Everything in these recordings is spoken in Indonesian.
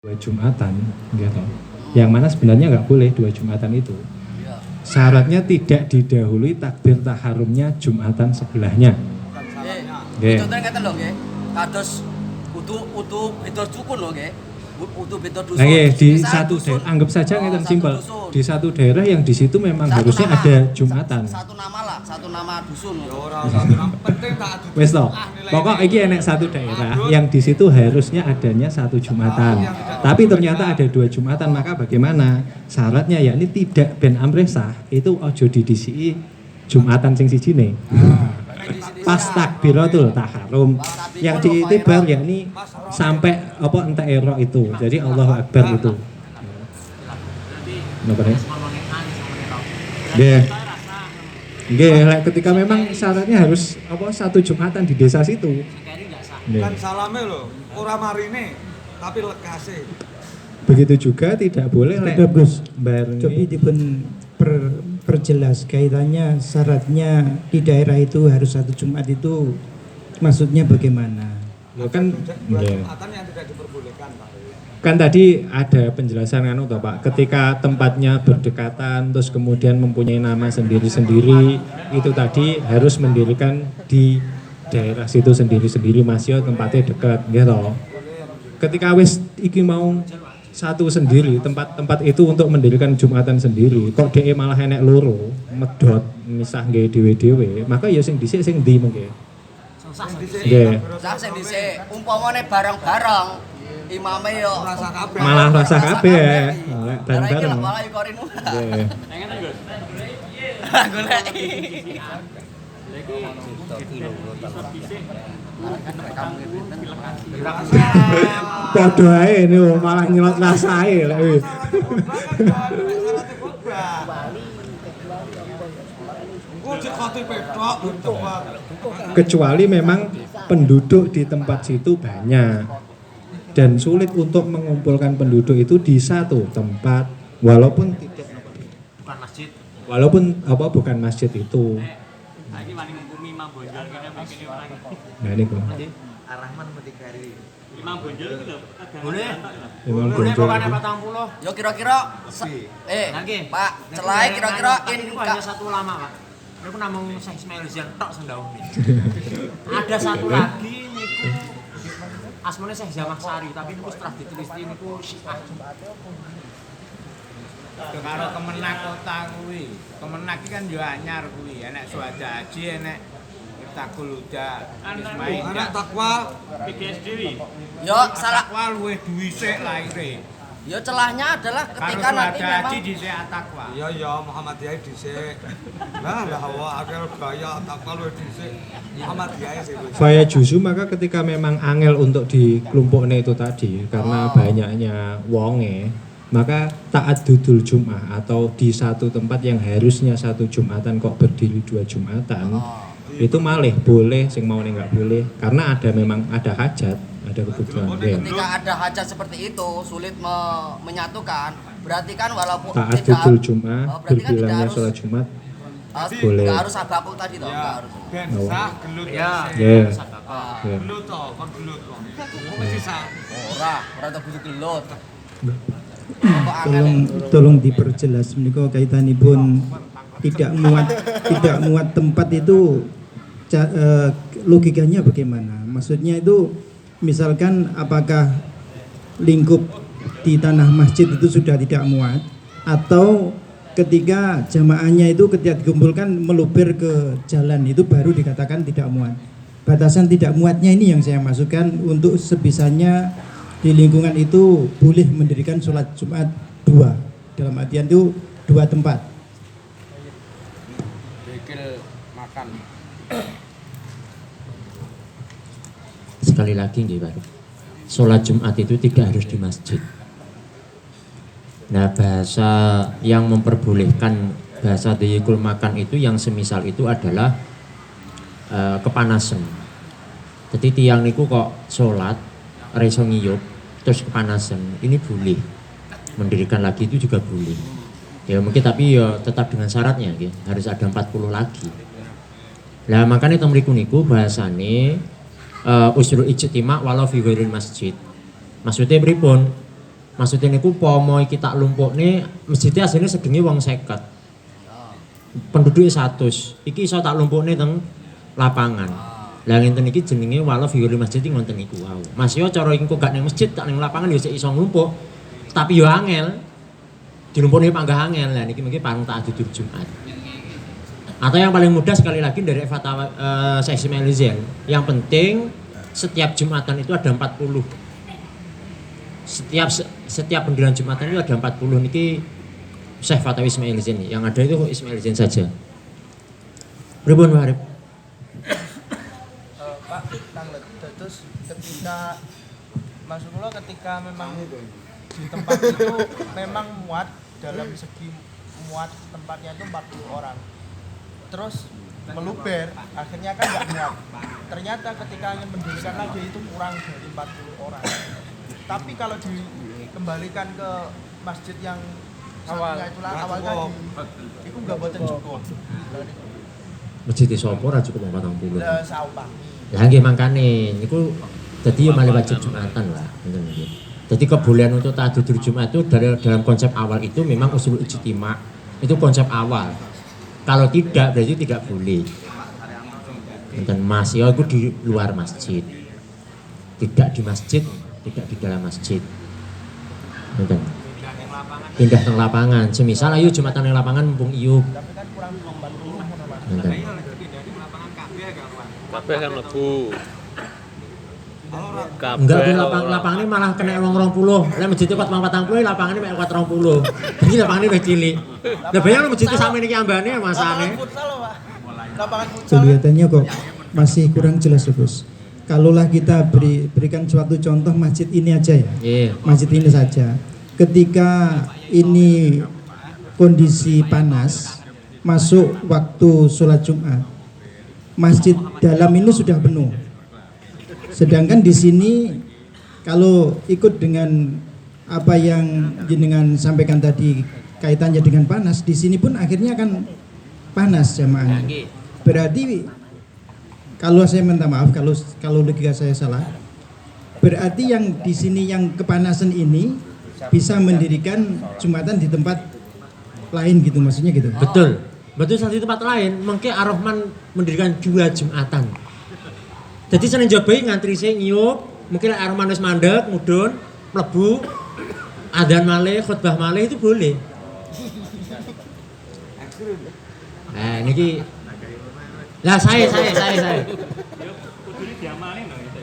dua Jumatan, gitu. Yang mana sebenarnya nggak boleh dua Jumatan itu. Syaratnya tidak didahului takbir taharumnya Jumatan sebelahnya. Contohnya ngeten lho nggih. Kados utu beda dukun lho nggih. Utu beda dusun. Nah, di satu daerah, anggap saja ngeten simpel. Di satu daerah yang di situ memang satu harusnya nama, ada Jumatan. Satu nama lah, satu nama dusun. Ya ora satu nama penting tak adu. Wes toh. Pokok iki enek satu daerah yang di situ harusnya adanya satu Jumatan. Tapi ternyata ada dua Jumatan, maka bagaimana? Syaratnya yakni tidak ben amrih sah, itu ojo didisiki Jumatan sing sijine. Pas takbiratul taharum yang diitibar yakni sampai apa entek erok itu. Jadi Allahu Akbar itu. Napa ya? Nggih. Nggih, ketika memang syaratnya harus apa satu Jumatan di desa situ. Kan salame lho, ora marine tapi lekase. Begitu juga tidak boleh Tetap Gus, barengi. cobi dipun perjelas kaitannya syaratnya di daerah itu harus satu Jumat itu maksudnya bagaimana? Ya kan Dua ya. Jumatan yang tidak diperbolehkan, Pak. Kan tadi ada penjelasan kan toh Pak, ketika tempatnya berdekatan terus kemudian mempunyai nama sendiri-sendiri, itu tadi harus mendirikan di daerah situ sendiri-sendiri, masih tempatnya dekat gitu. Ketika wis iki mau satu sendiri, tempat-tempat itu untuk mendirikan Jumatan sendiri, kok DE malah enek loro, medot misah nggih dhewe-dhewe, maka ya sing dhisik sing ndi mengke. Nggih. Sing dhisik umpamane bareng-bareng imame yo Rasa kabeh. Malah rasa kabeh, bareng-bareng. Malah ikorinu. Nggih. Golek. Padha ae niku malah nyelot rasae lek. Kecuali memang penduduk di tempat situ banyak dan sulit untuk mengumpulkan penduduk itu di satu tempat walaupun tidak bukan masjid. walaupun apa bukan masjid itu. Ini wani ngukumi Imam Bonjol kene mikirnya orang. Nah niku. Ar-Rahman Metikari. Imam Bonjol itu lho. Boleh. Imam Boleh Bonjol. pokoknya 40. Yo kira-kira Pak, celai kira-kira ini hanya satu ulama, Pak. Niku namung Syekh Ismail Zian tok sendau. Ada satu lagi niku asmane Syekh Jamak Sari, tapi niku setelah diteliti niku Syiah. Karo Kemenak kota kuwi. Kemenak iki kan yo anyar kuwi, enek Suada Haji, enek Takul Huda. Anak takwa PGS Dewi. yo salah. Takwa luwih dhuwisik laire. Yo celahnya adalah Karo ketika nanti Suada Haji memang dhisik Takwa. iya ya Muhammadiyah dhisik. Lah hawa akal gaya takwa luwih dhisik. Muhammadiyah sih wis. Faya juzu maka ketika memang angel untuk dikelompoknya itu tadi karena banyaknya wonge, maka taat dudul Jum'ah atau di satu tempat yang harusnya satu Jumatan kok berdiri dua Jumatan, itu malih boleh, sing mau nggak boleh karena ada memang ada hajat, ada kebutuhan. Ya. ketika ada hajat seperti itu sulit menyatukan, berarti kan walaupun Taat tidak dudul Jum'ah, berarti kan tidak berbilangnya harus sholat Jumat. boleh. Boleh. Harus abakul tadi toh, enggak harus. Ben sah gelut. Ya. Ya. Ah, Ya. Gelut to, kon gelut kok. Mesti sah. ora tak butuh gelut. Kok angel. Tolong diperjelas menika kaitanipun tidak muat tempat itu logikanya bagaimana? Maksudnya itu misalkan apakah lingkup di tanah masjid itu sudah tidak muat atau ketika jamaahnya itu ketika dikumpulkan meluber ke jalan itu baru dikatakan tidak muat. Batasan tidak muatnya ini yang saya masukkan untuk sebisanya di lingkungan itu boleh mendirikan sholat Jumat dua, dalam artian itu dua tempat. Makan. Sekali lagi nggih Pak. Sholat Jumat itu tidak harus di masjid. Nah, bahasa yang memperbolehkan bahasa dayikul makan itu yang semisal itu adalah kepanasan. Jadi tiang niku kok sholat reso ngiyup terus kepanasan, ini boleh. Mendirikan lagi itu juga boleh. Ya mungkin tapi ya tetap dengan syaratnya ya, harus ada 40 lagi. Lah makanya teng mriku niku bahasane usul ijtima walau fi ghairil masjid. Maksudnya pripun? Maksudnya niku pomo iki tak lumpukne masjidnya asline sedenge wong 50. Penduduk 100. Iki iso tak lumpukne teng lapangan. Lah ngenten iki jenenge wala fi masjid ngoten niku wau. Mas yo cara engko gak ning masjid tak ning lapangan yo sik iso nglumpuk. Tapi yo angel. Dilumpukne panggah angel. Lah niki mungkin parang tak dudur Jumat. Atau yang paling mudah sekali lagi dari fatwa Syekh Ismail Zain. Yang penting setiap Jumatan itu ada 40. Setiap pendirian Jumatan itu ada 40 niki Syekh Fatwa Ismail Zain. Yang ada itu Ismail Zain saja. Pripun Pak Arif? Pak Tanglet, terus ketika maksud kula ketika memang di tempat itu memang muat dalam segi muat tempatnya itu 40 orang. Terus meluber, akhirnya kan nggak muat. Ternyata ketika ingin mendirikan lagi itu kurang dari 40 orang. Tapi kalau dikembalikan ke masjid yang awalnya itulah awal tadi, itu nggak boten cukup. Masjid sapa ora cukup 40. Lah saupah. Lah nggih mangkane niku dadi yo malih wajib Jumatan lah ngoten nggih. Jadi kebolehan untuk tahajud Jumat itu dalam konsep awal itu memang usul ijtima. Itu konsep awal. Kalau tidak berarti tidak boleh. Dan Mas ya itu di luar masjid. Tidak di masjid, tidak di dalam masjid. Ngoten. Pindah ke lapangan. Semisal ayo Jumatan di lapangan mumpung iup. Tapi kan kurang 40 Mas. Ngoten. Kabeh kan mlebu. Enggak di lapangannya malah kena wong 20. Lah masjid kuat 40, lapangannya mek kuat 20. Jadi lapangannya wis cilik. Lah bayang masjid sampe niki ambane masane. Lapangan futsal loh, Pak. Lapangan futsal. Kelihatannya kok masih kurang jelas Gus. Kalaulah kita berikan suatu contoh masjid ini aja ya. Iya. Masjid ini saja. Ketika ini kondisi panas, masuk waktu sholat Jumat, masjid dalam ini sudah penuh. Sedangkan di sini kalau ikut dengan apa yang jenengan sampaikan tadi kaitannya dengan panas, di sini pun akhirnya akan panas jamaahnya. Berarti kalau saya minta maaf kalau logika saya salah, berarti yang di sini yang kepanasan ini bisa mendirikan Jumatan di tempat lain gitu maksudnya gitu. Betul. Betul di tempat lain, mungkin Ar-Rahman mendirikan 2 Jumatan. Jadi seneng njobai ngantri sing nyiup, mungkin Ar-Rahman wis mandek, mudhun, mlebu, adzan malih, khutbah malih itu boleh. Nah, niki lah saya. Kudune diamali lho itu.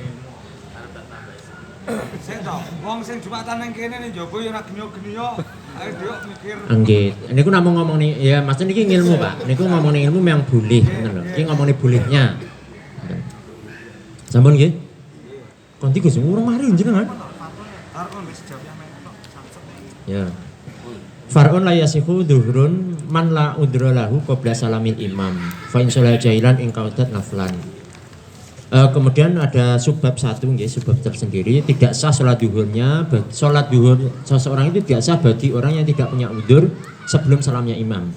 Sing to, wong sing Jumatan nang kene ning njaba ya ora genyo-genyo. Ayo Dok mikir. Nggih, niku namung ngomongin ya Mas niki ilmu Pak. Niku ngomongin ilmu yang boleh ngoten lho. Iki ngomongin bolehnya. Sampun nggih? Konti Gus urung mari jenengan. Ya. Far'un la yasihu dhuhrun man la udra lahu qabla salamil imam. Fa in sholat jahilan ing qaudat naflan. Kemudian ada subbab 1 nggih, subbab tersendiri tidak sah sholat duhurnya. Sholat duhur seseorang itu tidak sah bagi orang yang tidak punya udzur sebelum salamnya imam.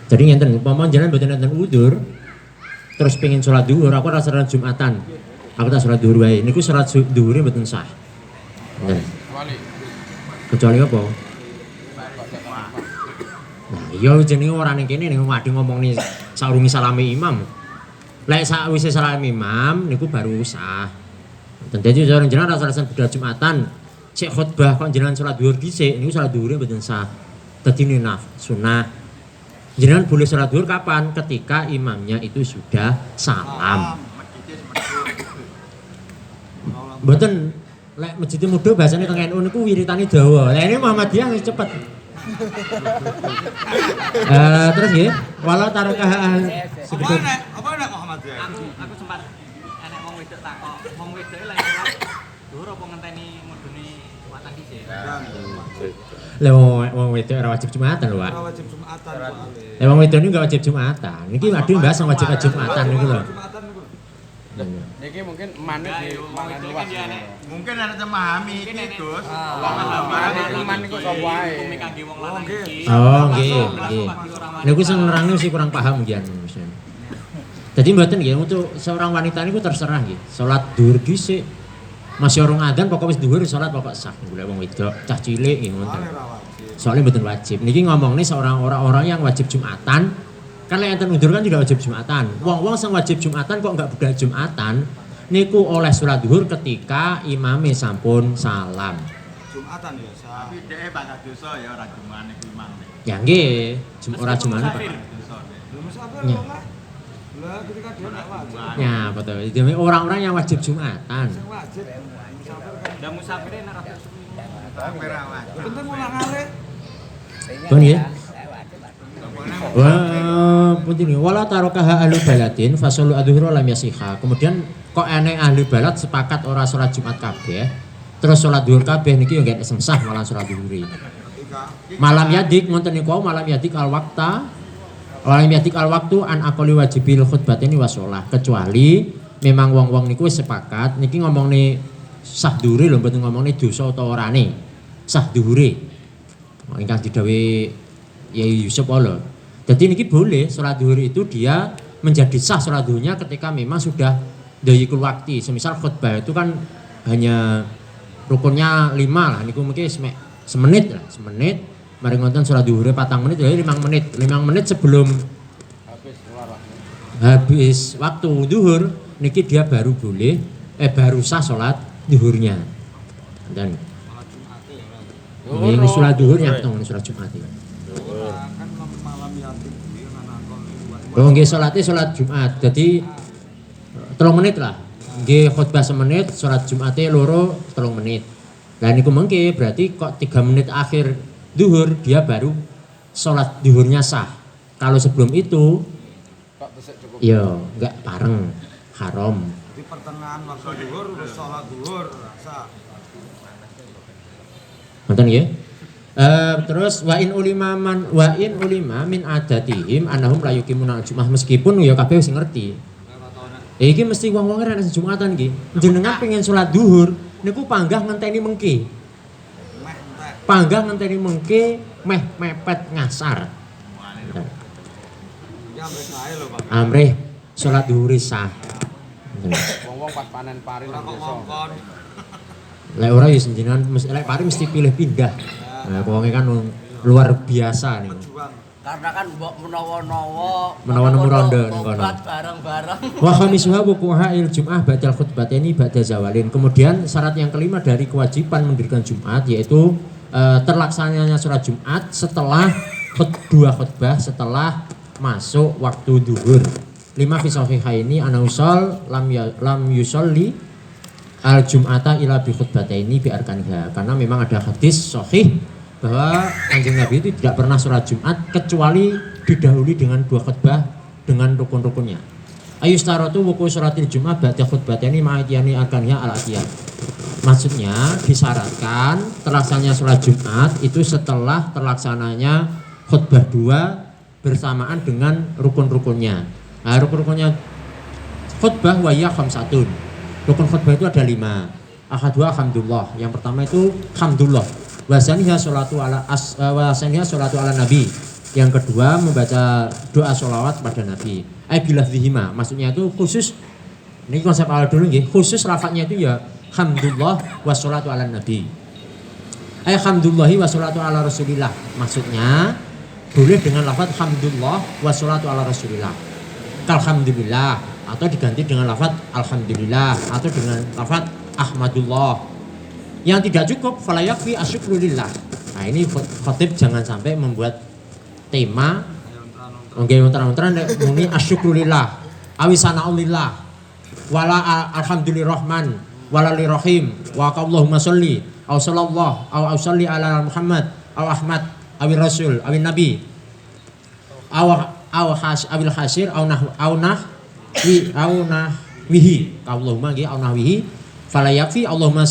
Jadi ngenten umpama jenengan mboten enten udzur terus pengen sholat duhur, aku ora sholat Jumatan. Aku tak sholat duhur wae. Niku sholat duhurnya mboten sah. Kecuali apa? Nah, iya jenenge ora ning kene ning wadhe ngomongni saurunge salami imam. Lek sakwise salami imam niku baru sah. Dadi jenengan ora salat budal Jumatan, sik khutbah kok jenengan salat duhur dhisik, niku salat duhure mboten sah. Dadi sunah. Jenengan boleh salat duhur kapan? Ketika imamnya itu sudah salam. Mboten lek masjid muda bahasane teng NU niku wiritane dawa. Lah ini Muhammadiyah wis cepet. Terus nggih, walau tarakah Apa nek Muhammad ya? Aku sempat enek wong wedok takok, wong wedoke lagi sholat dhuwur apa ngenteni mudune Jumatan dhisik. Lah wong wedok ora wajib Jumatan lho, Pak. Ora wajib Jumatan soalnya. Lah wong wedok niku enggak wajib Jumatan. Niki wadhe bahas wajib Jumatan niku lho. Jumatan niku. Niki mungkin manut di mangan luas. Mungkin ada memahami iki, Gus. Teman niku sapa wae. Hukume kangge wong lanang iki. Oh, nggih. Niku sing nerangno sih kurang paham nggih. Jadi mboten nggih untuk seorang wanita niku terserah nggih. Salat dhuwur dhisik. Masih urung adzan pokok wis dhuwur salat pokok sah golek wong wedok, cah cilik ngono. Soalnya mboten wajib. Niki ngomongne seorang orang-orang yang wajib Jumatan. Kan lek enten undur kan tidak wajib Jumatan. Wong-wong sing wajib Jumatan kok enggak budal Jumatan, niku oleh sholat zuhur ketika imame sampun salam. Jumatan ya, sah. Tapi dhek bakal dosa ya ora jumane ku imam. Ya nggih, ora Jumane Pak. Belum musafir Ya. kok lah. Lah ketika dia enggak wajib. Ya, betul. Jadi orang-orang yang wajib Jumatan. Sing wajib musafir kan. Ndak musafire nek ora Tapi ra wajib. Penting ulang alik. Pun nggih. Wah, penting nih. Wala tarokaha ahli baladin fasolu adzuhur lam yasiha. Kemudian kok enek ahli balad sepakat ora salat Jumat kabeh. Terus salat zuhur kabeh niki yo gak sah malah salat zuhuri. Malam yadik ngoten niku malam yadik al waqta. Malam yadik al waktu an aqali wajibil khutbateni wasolah. Kecuali memang wong-wong niku wis sepakat niki ngomongne sah dhuwure lho mboten ngomongne dosa utawa orane. Sah dhuwure. Ingkang didhawuhi Yai Yusuf Allah. Jadi niki boleh sholat zuhur itu dia menjadi sah sholat zuhurnya ketika memang sudah dayikul wakti. Semisal khutbah itu kan hanya rukunnya 5 lah. Niku mungkin semenit lah, semenit. Mari ngonten sholat zuhurnya 4 menit, jadi 5 menit. 5 menit sebelum habis waktu zuhur, niki dia baru boleh, baru sah sholat zuhurnya. Dan ini sholat zuhurnya atau sholat Jumat ya. Oh nggih salate salat Jumat. Jadi 3 menit lah. Nggih khutbah semenit, salat Jumate loro 3 menit. Lah niku mengke berarti kok 3 menit akhir zuhur dia baru salat zuhurnya sah. Kalau sebelum itu ya enggak bareng, haram. Di pertengahan waktu zuhur wis salat zuhur sah. Ngoten nggih? Terus wa in ulima min adatihim annahum la yuqimuna Jumat meskipun ya kabeh wis ngerti. Iki mesti wong-wong ora nek Jumatan iki. Jenengan pengen salat zuhur niku panggah ngenteni mengke. Panggah ngenteni mengke meh mepet ngasar. Ya amrih sae lho, Pak. Amrih salat zuhur sah. Wong-wong pas panen pari nang desa. Lek ora ya jenengan lek pari mesti pilih pindah. Nah, wonge kan luar biasa nih. Karena kan mbok menawa-nawa Menawa-nemu ronde ning kono. bareng-bareng. Wa khamisuha wuqu'il Jum'ah ba'dal khutbateni ba'da zawalin. Kemudian syarat yang kelima dari kewajiban mendirikan Jumat yaitu terlaksananya sholat Jumat setelah dua khutbah setelah masuk waktu zuhur. 5 fi sahihaini ana usol lam yusolli al Jum'ata ila bi khutbataini bi arkaniha. Karena memang ada hadis sahih bahwa Kanjeng Nabi itu tidak pernah sholat Jumat kecuali didahului dengan 2 khutbah dengan rukun-rukunnya. Ayustaratu wuku sholatil Jum'ah ba'da khutbataini ma'itiyani arkaniha al-atiyah. Maksudnya disyaratkan terlaksananya sholat Jumat itu setelah terlaksananya khutbah 2 bersamaan dengan rukun-rukunnya. Nah, rukun-rukunnya khutbah wa ya khamsatun. Rukun khutbah itu ada 5. Ahadua hamdulillah. Yang pertama itu hamdulillah. Wasaniha sholatu ala nabi. Yang kedua membaca doa sholawat pada Nabi. Bilafzihima. Maksudnya itu khusus. Ini konsep awal dulu nggih. Khusus lafadznya itu ya hamdulillah washolatu ala nabi. Alhamdulillahi washolatu ala rasulillah. Maksudnya boleh dengan lafadz hamdulillah washolatu ala rasulillah. Alhamdulillah atau diganti dengan lafadz alhamdulillah atau dengan lafadz ahmadullah. Yang tidak cukup fala yakfi asyukrulillah. Nah, ini khatib jangan sampai membuat tema nggih wonten-wonten nek muni asyukrulillah awisanaulillah wala alhamdulillahirrahman wala lirrahim wa Allahumma sholli aw sallallahu aw sholli ala Muhammad aw Ahmad awir rasul awin nabi awil hasir aw nahwihi Allahumma nggih aw nahwihi fala yakfi Allahumma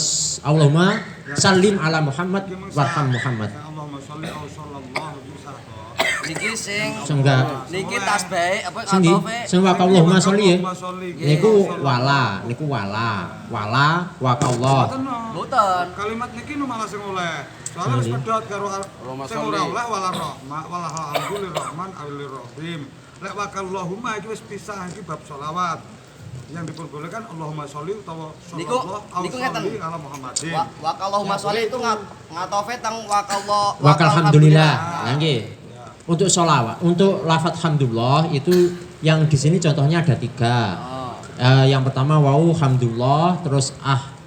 sallim ala Muhammad warham Muhammad. Allahumma sholli aw sallallahu Niki sing enggak niki tasbih apa sing wa Allahumma sholli niku wala wa Allah. Mboten. Kalimat niki nu malah sing oleh. Soalnya wis pedhot karo sing ora oleh wala rahmah wala alhamdulillah rahman awil rahim. Lek wa Allahumma iki wis pisah iki bab selawat. yang diperbolehkan Allahumma sholli utawa Niku ngeten. ala Muhammadin. Wa Allahumma sholli itu ngatofe tang Wakal hamdulillah. Nah, nggih. Untuk sholawat, untuk lafadz hamdulillah itu yang di sini contohnya ada 3. Yang pertama wau hamdulillah, terus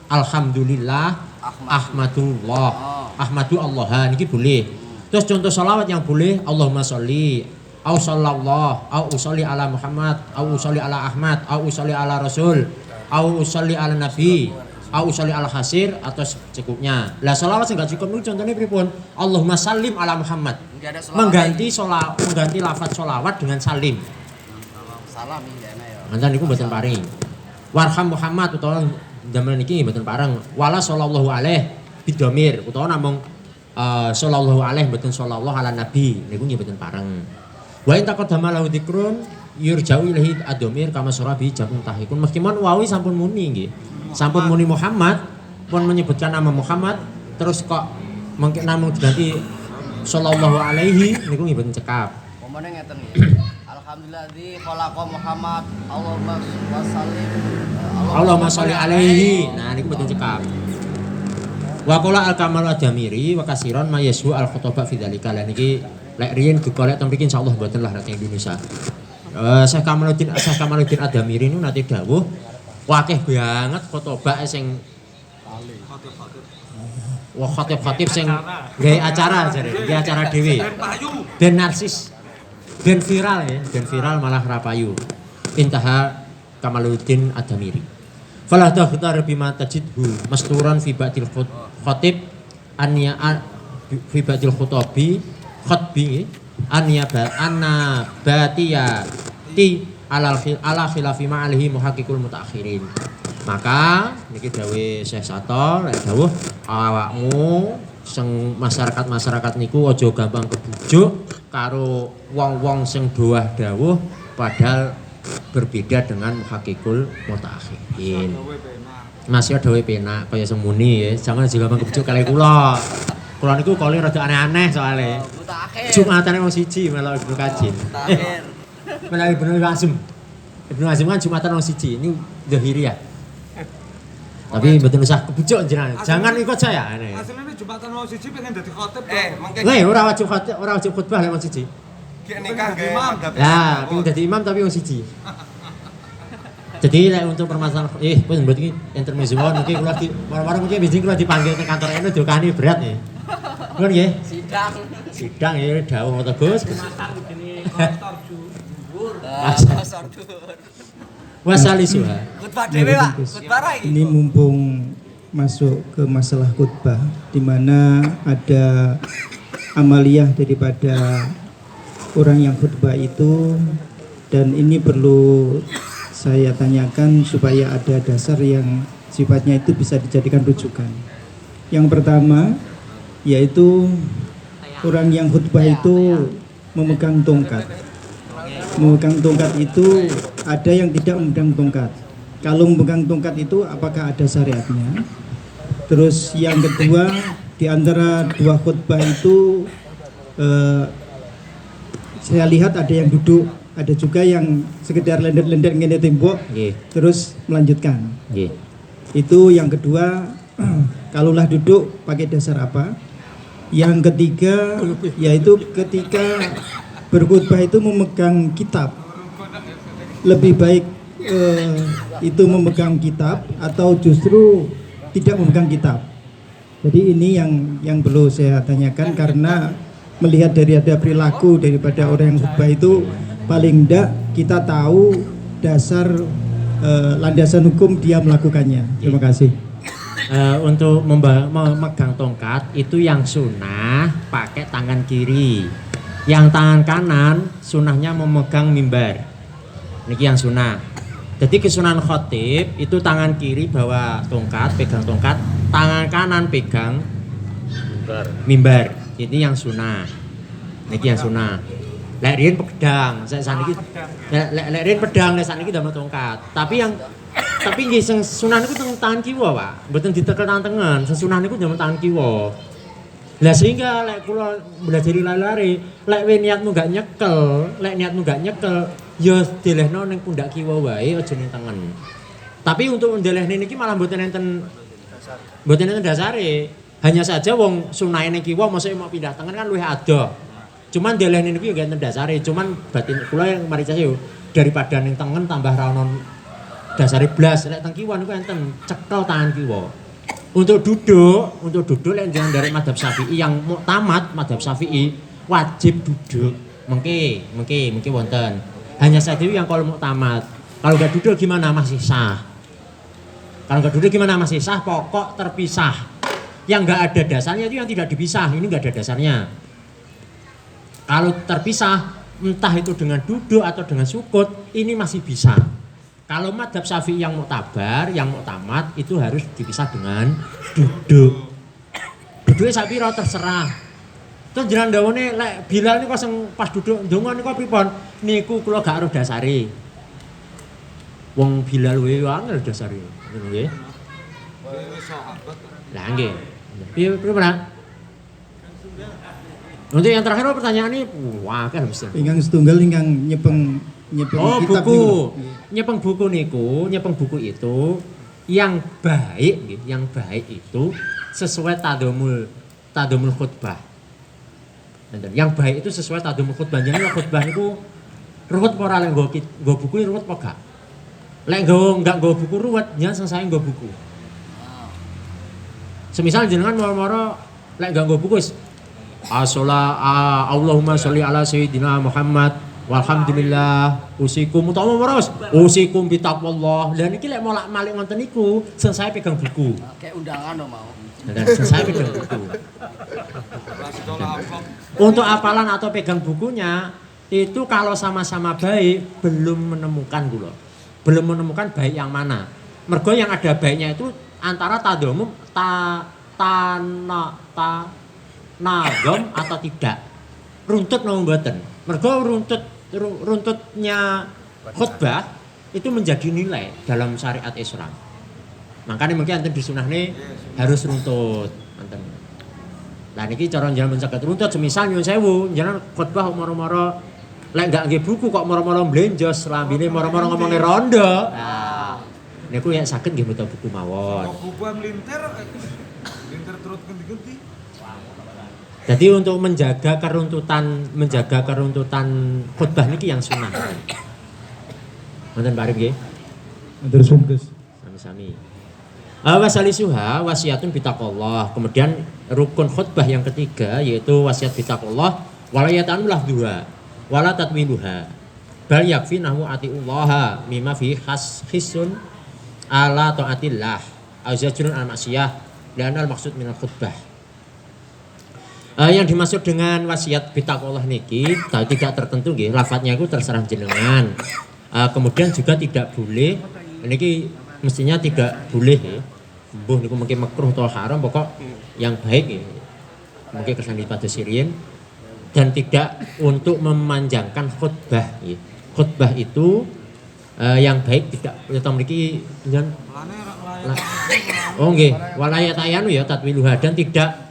alhamdulillah, ahmadullah, ahmadu Allah. Niki boleh. Terus contoh sholawat yang boleh Allahumma sholli, au sallallahu, au usolli ala Muhammad, au usolli ala Ahmad, au usolli ala Rasul, au usolli ala Nabi, au usolli ala Hasir atau secukupnya. Lah sholawat sing gak cukup niku contohnya pripun? Allahumma sallim ala Muhammad. Mengganti lafaz sholawat dengan salim. Salam iki enak ya. Nanti niku mboten paring. Warham Muhammad utawa zaman niki mboten pareng. Wala sallallahu alaihi bidomir utawa namung sallallahu alaihi mboten sallallahu ala nabi niku nggih mboten pareng. Wa in taqaddama lahu dzikrun yurja'u ilaihi ad-dhamir kama surabi jamun tahikun. Meskipun wawi sampun muni nggih. Sampun muni Muhammad, pun menyebutkan nama Muhammad terus kok mungkin namung diganti sallallahu alaihi niku nggih mboten cekap. Pomone ngeten nggih. Alhamdulilladzi khalaqa Muhammad Allahumma sholli alaihi. Nah niku mboten cekap. Wa qala al-kamal ad-damiri wa kasiron ma yashu al-khutbah fi dzalika. Lan iki lek riyen dikolek teng mriki insyaallah mboten lah nek Indonesia. Syekh Kamaluddin Ad-Damiri niku nate dawuh wakeh banget khutbah sing khatib sing gawe acara jare, gawe acara dhewe. Ben narsis. Ben viral ya, ben viral malah rapayu. Intaha Kamaluddin Ad-Damiri. Falah takhtar bima tajidhu masturan fi ba'dil khatib anya fi ba'dil khatbi anya anna batiya ti ala khilafi ma'alihi muhaqqiqul mutaakhirin. Maka niki dawuh Syekh Sato lek dawuh awakmu sing masyarakat niku aja gampang kebujuk karo wong-wong sing doah dawuh padahal berbeda dengan muhaqqiqul mutaakhirin. Masih dawuh penak kaya semuni ya. Jangan juga gampang kebujuk kali kula. Kula niku kali rada aneh-aneh soalé. Jumatane wong siji melok Ibnu Kaji. Melok Ibnu Azim. Ibnu Azim kan Jumatan wong siji. Ini Zahiriyah. Tapi mboten usah kebujuk jenengan. Jangan ikut saya. Asline Jumatan wong siji pengen dadi khatib. Ora wajib khutbah lek wong siji. Ki nikah imam. Lah, pengen dadi imam tapi wong siji. Jadi lek untuk permasalahan pun berarti intermezzo mungkin kula di warung mungkin bijing kula dipanggil ke kantor ene dokane berat nih. Nuwun nggih. Sidang ya dawuh ngoten Gus. Wasalisuha. Khutbah dhewe, Pak. Khutbah ra iki. Ini mumpung masuk ke masalah khutbah di mana ada amaliyah daripada orang yang khutbah itu, dan ini perlu saya tanyakan supaya ada dasar yang sifatnya itu bisa dijadikan rujukan. Yang pertama yaitu orang yang khutbah itu memegang tongkat. Memegang tongkat itu ada yang tidak memegang tongkat. Kalau memegang tongkat itu apakah ada syariatnya? Terus yang kedua, di antara dua khutbah itu saya lihat ada yang duduk, ada juga yang sekedar lendet-lendet ngene tembok, terus melanjutkan. Itu yang kedua. Kalaulah duduk pakai dasar apa? Yang ketiga yaitu ketika berkhutbah itu memegang kitab. Lebih baik itu memegang kitab atau justru tidak memegang kitab. Jadi ini yang perlu saya tanyakan, karena melihat dari ada perilaku daripada orang yang khutbah itu, paling tidak kita tahu dasar landasan hukum dia melakukannya. Terima kasih. Untuk memegang tongkat itu yang sunnah pakai tangan kiri, yang tangan kanan sunnahnya memegang mimbar. Niki yang sunnah. Jadi kesunahan khotib itu tangan kiri bawa tongkat, pegang tongkat, tangan kanan pegang mimbar. Ini yang sunnah. Niki yang sunnah. Lek riyen pedang, saniki lek riyen pedang, lek saniki damel tongkat. Tapi nggih sing sunah niku teng tangan kiwa, Pak. Mboten ditekel tangan tengen. Sing sunah niku damel tangan kiwa. Lah sehingga lek kula belajar lari-lari, lek niatmu gak nyekel, ya delehno ning pundak kiwa wae aja ning tengen. Tapi untuk ndelehne niki malah mboten enten dasare. Hanya saja wong sunahe ning kiwa mosok mau pindah tengen kan luwih adoh. Cuman ndelehne niku ya enten dasare, cuman batin kula yang mari yo daripada ning tengen tambah ra ono dasare blas. Lek teng kiwa niku enten cekel tangan kiwa. Untuk duduk lek jenengan dari mazhab Syafi'i yang muktamad mazhab Syafi'i wajib duduk. Mengke wonten. Hanya saja yang kalau muktamad. Kalau enggak duduk gimana masih sah. Kalau enggak duduk gimana masih sah, pokok terpisah. Yang enggak ada dasarnya itu yang tidak dipisah. Ini enggak ada dasarnya. Kalau terpisah, entah itu dengan duduk atau dengan sukut, ini masih bisa. Kalau mazhab Syafi'i yang muktabar, yang muktamad itu harus dipisah dengan duduk. Duduknya sak pira terserah. Terus jenengan dawuhne lek Bilal niku sing pas duduk ndonga niku pripun? Niku kula gak aruh dasare. Wong Bilal wae angel dasare. Ngono nggih. Lah nggih. Piye Pak? Untuk yang terakhir pertanyaan ini wah kan mesti. Ingkang setunggal ingkang nyepeng kitab buku. Nyepeng buku itu yang baik nggih, yang baik itu sesuai tadamul khutbah. Yang baik itu sesuai tadamul khutbah. Jenenge khutbah niku ruwet ora lek nggo buku ruwet apa gak? Lek enggak nggo buku ruwet, jangan selesai nggo buku. Semisal jenengan moro-moro lek enggak nggo buku wis Allahumma sholli ala sayyidina Muhammad walhamdulillah usikum utawa meros usikum bitaqwallah. Lah niki lek molak-malik ngoten niku selesai pegang buku. Kayak undangan dong mau. Dan selesai pegang buku. Untuk hafalan atau pegang bukunya itu kalau sama-sama baik belum menemukan baik yang mana. Mergo yang ada baiknya itu antara tadamum nagom atau tidak. Runtut napa mboten? Mergo runtutnya khutbah itu menjadi nilai dalam syariat Islam. Makanya mungkin anten disunahne harus runtut. Anten. Lah niki cara njenengan mencegat runtut semisal nyuwun sewu, njenengan khutbah moro-moro lek enggak nggih buku kok moro-moro mblenjos lambine moro-moro ngomongnya rondo. Nah, niku ya saged nggih maca buku mawon. Buku melintir terus ganti-ganti. Jadi untuk menjaga keruntutan khutbah niki yang sunnah. Wonten Pak Arif nggih? Terus bungkus. Sami-sami. Wasalisuha wasiatun bitaqwallah. Kemudian rukun khutbah yang ketiga yaitu wasiat bitaqwallah wala yatanullah dua wala tatwiluha. Bal yakfi nahu atiullaha mimma fi khisun ala taatillah. Azajrun al-maksiyah dan al-maksud minal khutbah. Yang dimaksud dengan wasiat bitaqwallah niki tidak tertentu nggih, lafadznya itu terserah jenengan. Kemudian juga tidak boleh niki mestinya tidak boleh ya. Mbuh niku mungkin makruh atau haram pokok yang baik ya. Mungkin kersane pada Sirin dan tidak untuk memanjangkan khutbah ya. Khutbah itu yang baik tidak kita memiliki dengan oh nggih walayatayanu ya tatwiluha dan tidak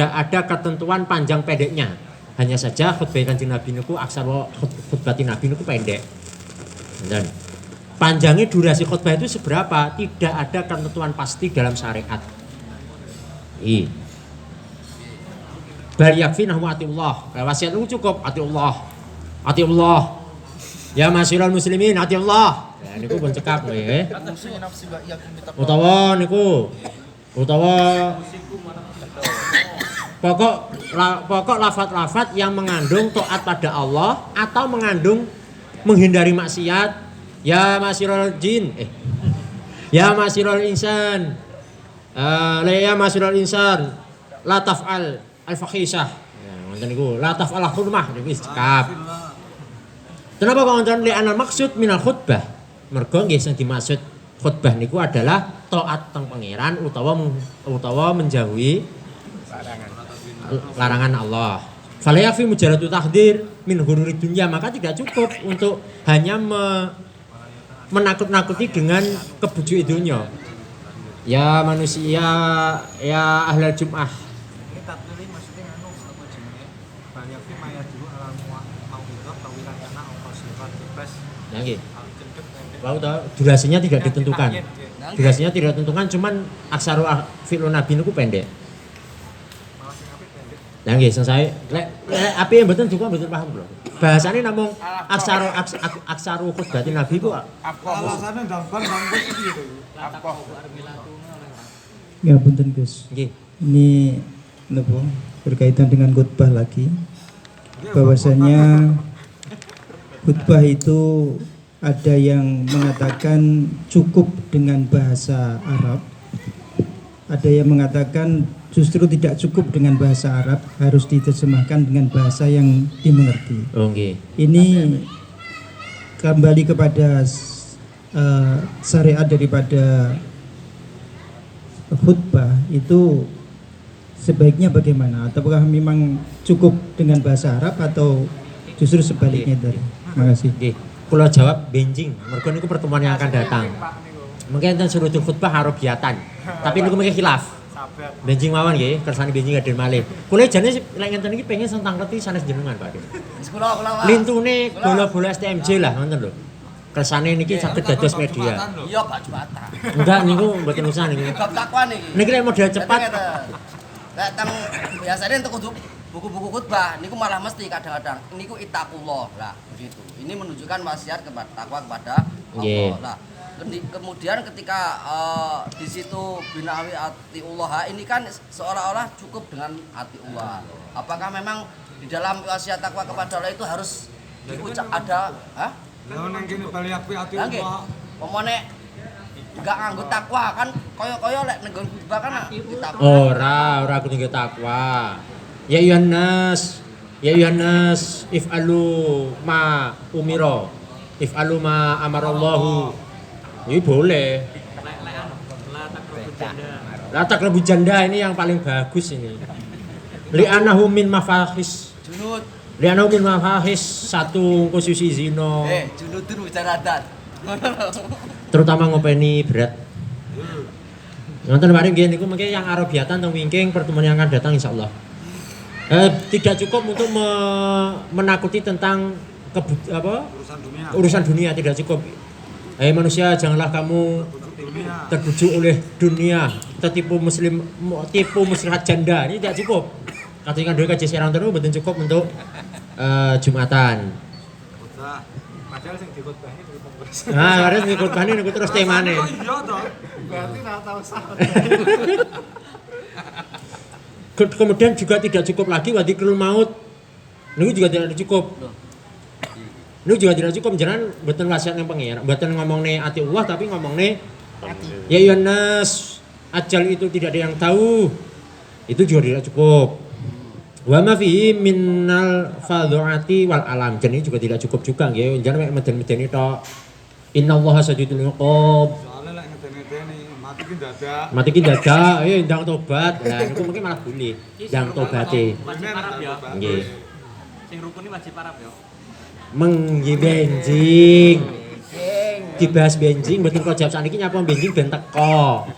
ada ketentuan panjang pendeknya. Hanya saja khutbah Kanjeng Nabi niku aksar khutbah Nabi niku pendek. Dan panjangnya durasi khutbah itu seberapa? Tidak ada ketentuan pasti dalam syariat. Bal yakfi nahwu atiullah. Wasiat itu cukup atiullah. Ya masyiral muslimin atiullah. Ya niku pun cekap nggih. Utawa pokok lafaz-lafaz yang mengandung taat pada Allah atau mengandung menghindari maksiat. Ya masyiral jin ya masyiral insan ya masyiral insan la taf'al al-fakhisah. Ya ngoten niku la taf'al al-hurmah niku cekap. Kenapa kok ngoten li anal maksud minal khutbah? Mergo nggih sing dimaksud khutbah niku adalah taat teng pangeran utawa menjauhi larangan Allah. Fala yafi mujarradu tahdir min hururi dunya, maka tidak cukup untuk hanya menakut-nakuti dengan kebujuk dunya. Ya manusia, ya ahlal Jum'ah. Nah nggih. Wau ta durasinya tidak ditentukan. Durasinya tidak ditentukan, cuman aksara fi'lun nabi niku pendek. Nah nggih, selesai. Lek api yang mboten juga mboten paham lho. Bahasane namung aksaru khutbatin nabi ku Alasannya dampan iki gitu. Ya punten Gus. nggih. Ini napa berkaitan dengan khutbah lagi. Bahwasanya khutbah itu ada yang mengatakan cukup dengan bahasa Arab, ada yang mengatakan justru tidak cukup dengan bahasa Arab, harus diterjemahkan dengan bahasa yang dimengerti. Oh nggih. Ini kembali kepada syariat daripada khutbah itu sebaiknya bagaimana? Ataukah memang cukup dengan bahasa Arab atau justru sebaliknya dari? Terima kasih. Nggih. Kula jawab benjing, mergo niku pertemuan yang akan datang. Mungkin enten surutul khutbah Arabiatan. Tapi niku mungkin khilaf. Benjing mawon nggih, kersane benjing kaden malih. Kula jane lek ngenten iki pengen sentang ngerti sanes jenengan Pak. Kula. Lintune bola-bola STMJ lah ngoten lho. Kersane niki saged dados media. Iya, Pak Jumatan. Enggak niku mboten usah niku. Bab takwa niki. Niki lek model cepat. Lek teng biasane untuk buku-buku khutbah niku malah mesti kadang-kadang niku ittaqullah lah begitu. Ini menunjukkan wasiat kepada takwa kepada Allah. Lah kemudian ketika di situ binawi atiullah ini kan seolah-olah cukup dengan atiullah. Apakah memang di dalam wasiat takwa kepada Allah itu harus diucap ada Lah nang kene bali api atiullah. Pomone enggak nganggo takwa kan kaya-kaya lek nenggon khutbah kan ditakwa. Ora kudu takwa. Ya Yohanes, if'alu ma umiro, if'alu ma amarallahu. Ini boleh. La taqrabu janda ini yang paling bagus ini. Li'anahu min mafahis. Junud. Li'anahu min mafahis satu khususi zino. Junudun wijaradat. Terutama ngopeni berat. Nonton kemarin gini, niku mungkin yang Arabiatan tentang wingking pertemuan yang akan datang insyaallah. Tidak cukup untuk menakuti tentang urusan dunia tidak cukup. Hai manusia, janganlah kamu terbujuk oleh dunia, tertipu muslihat janda. Ini tidak cukup. Katakan dulu kaji serang terus betul cukup untuk Jumatan. Padahal sing dikhotbahi itu terus. Nah, harus dikhotbahi niku terus temane. Iya toh. Berarti ora tau salah. Kemudian juga tidak cukup lagi wadikrul maut. Niku juga tidak cukup. Niku juga tidak cukup jenengan mboten wasiat yang pengen, mboten ngomongne atiullah tapi ngomongne ya Yohanes, ajal itu tidak ada yang tahu. Itu juga tidak cukup. Wa ma fihi minnal fadhuati wal alam. Jadi juga tidak cukup juga nggih. Jangan meden-medeni tok. Innallaha sadidul iqab. Soalnya lek ngeden-ngedeni mati ki dadak. Mati ki dadak, ayo ndang tobat. Lah niku mungkin malah boleh. Ndang tobate. Wajib Arab ya. Nggih. Sing rukun iki wajib Arab ya. Menggi benjing. Dibahas benjing mboten kok jawab sakniki nyapa benjing ben teko.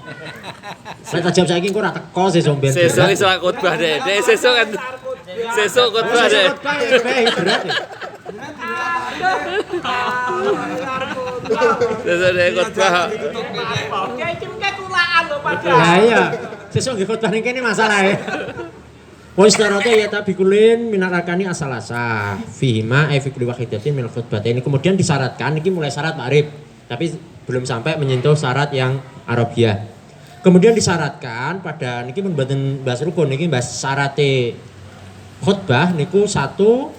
Saya jawab saiki engko ora teko sesuk ben. Sesuk iso khotbah deh. Sesuk kan. Sesuk khotbah deh. Berat. Sesuk deh khotbah. Ya iki mengke kulaan lho padahal. Lah iya, sesuk nggih khotbah ning kene masalahe. Wis tarate ya tabikulin minarakani asalasa fihima fi kulli wahidatin min khutbataini. Kemudian disyaratkan iki mulai syarat ma'rif, tapi belum sampai menyentuh syarat yang Arabiah. Kemudian disyaratkan pada niki mun mboten bahas rukun niki bahas syarate khutbah niku satu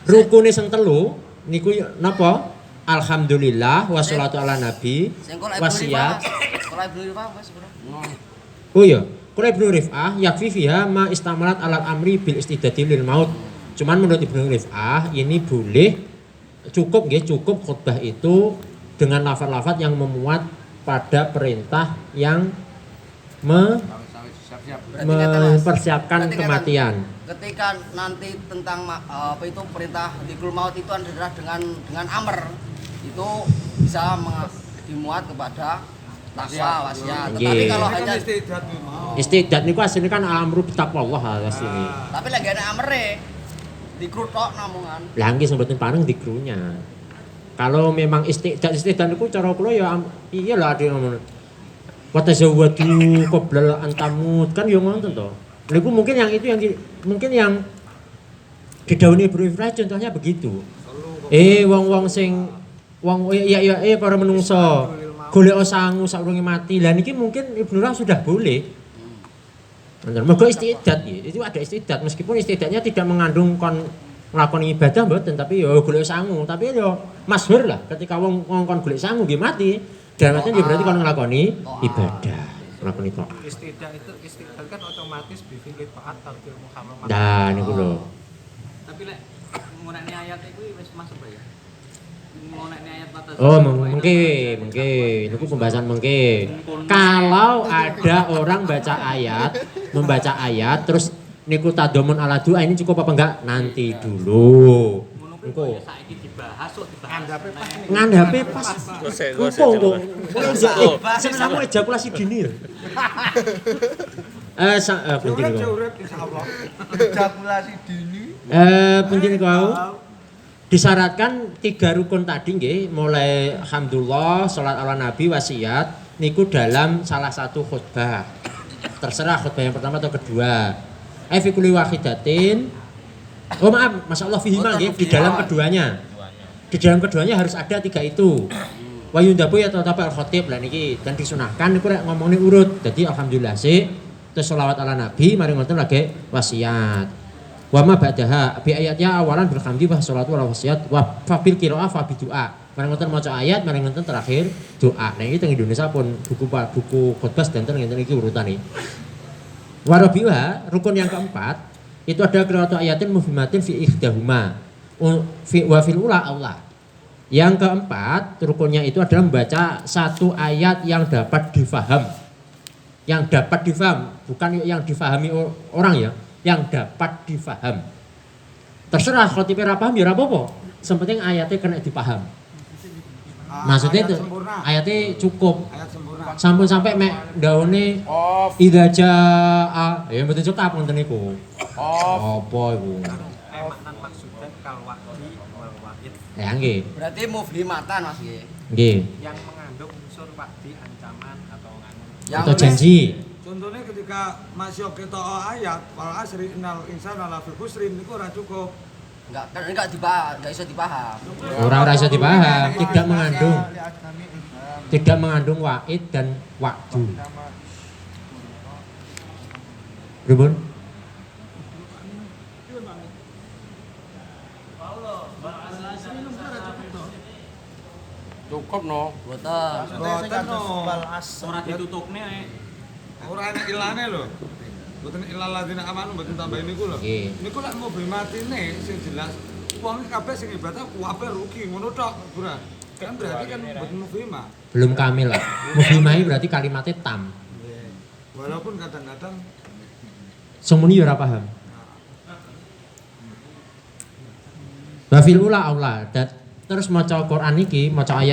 rukune sing telu niku napa? Alhamdulillah wassalatu ala nabi wasiat. Sekolah Ibnu Rifah Mas bro. Oh iya, Qul Ibnu Rif'ah yakfi fiha ma istamalat alal amri bil istidadi lil maut. Cuman menurut Ibnu Rif'ah ini boleh cukup nggih, cukup khutbah itu dengan lafaz-lafaz yang memuat pada perintah yang mempersiapkan kematian. Ketika nanti tentang apa itu perintah dzikrul maut itu adalah dengan amr itu bisa dimuat kepada takwa wasiat. Tetapi kalau hanya istidad niku asline kan amru bitaqwallah asline. Tapi lagi ana amre dikru tok namungan. Lah nggih sing mboten pareng dikrunya. Kalau memang istiqdat itu cara kula ya iyalah ada ngono. Wa tazawwadu qabla an tamut kan ya ngoten to. Lha iku mungkin yang itu yang mungkin yang didhawuhi Ibnu Ifrah contohnya begitu. Wong-wong sing para menungso golek sangu saurunge mati. Lah niki mungkin Ibnu Ifrah sudah boleh. Bener, mergo istiqdat ya. Itu ada istiqdat meskipun istiqdatnya tidak mengandung kon nglakoni ibadah mboten tapi ya golek sangu, tapi ya masyhur lah ketika wong kon golek sangu nggih mati. Dan mati ya berarti kon nglakoni ibadah, nglakoni taat. Istiqdat kan otomatis bifil taat takdir muharram. Nah niku lho. Tapi lek ngunekne ayat iku wis masuk ya. Ngunekne ayat batas. Oh, mungkin niku pembahasan mungkin. Kalau ada orang membaca ayat terus niku tadomun ala doa ini cukup apa enggak? Nanti dulu. Niku saiki dibahas kok dibahas. ngandhape pas. Engko. Senengmu ejakulasi dini. Penting kok. Urip insyaallah. Ejakulasi dini. Penting kau. Disyaratkan 3 rukun tadi nggih, mulai alhamdulillah, salat ala nabi, wasiat niku dalam salah satu khutbah. Terserah khutbah yang pertama atau kedua. Fi kulli wahidatin. Oh maaf, masyaallah fihima nggih, di dalam keduanya. Di dalam keduanya harus ada 3 itu. Wa yundabu ya tetap al-khatib lah niki dan disunahkan niku rek ngomongne urut. Dadi alhamdulillah sik, terus sholawat ala nabi, mari ngoten lagi wasiat. Wa ma ba'daha bi ayatnya awalan bil hamdi wa sholatu ala wasiat wa fabil qiraah fa bi doa. Mari ngoten maca ayat, mari ngoten terakhir doa. Nah iki teng Indonesia pun buku khotbah dan ngenten iki urutane. Wa rabiha, rukun yang keempat itu ada qiraatu ayatin mufhimatin fi ikhdahuma. Wa fil ula Allah. Yang keempat, rukunnya itu adalah membaca satu ayat yang dapat difaham. Yang dapat difaham, bukan yang difahami orang ya, yang dapat difaham. Terserah kalau tipe ra paham ya ora apa-apa. Sepenting ayatnya kena dipaham. Maksudnya itu ayatnya cukup. Sampun sampai mek daune idza jaa ya mboten cukup ngoten niku. Apa iku? Maknan maksudnya kal wa'di wal wa'id. Ya nggih. Berarti mufhimatan Mas nggih. Nggih. Yang mengandung unsur wa'di ancaman atau Atau janji. Contohnya ketika masih ketok ayat wal asri innal insana lafi khusrin niku ora cukup. Enggak dibahas, enggak bisa dipaham. Ora iso dipaham, tidak mengandung wa'id dan wa'du. Pripun? Cukup no. Boten no. Ora ditutupne ae. Ora enak ilane lho. Boten ilal ladzina amanu boten tambahin niku lho. Niku lek mau matine sing jelas wong kabeh sing ibadah kabeh rugi ngono tok, Bro. Kan berarti kan boten mufhimah. Belum kamil lah. Mufhimah berarti kalimatnya tam. Walaupun kadang-kadang semuni ora paham. Wa fil ula aula. Terus maca Quran iki, maca ayat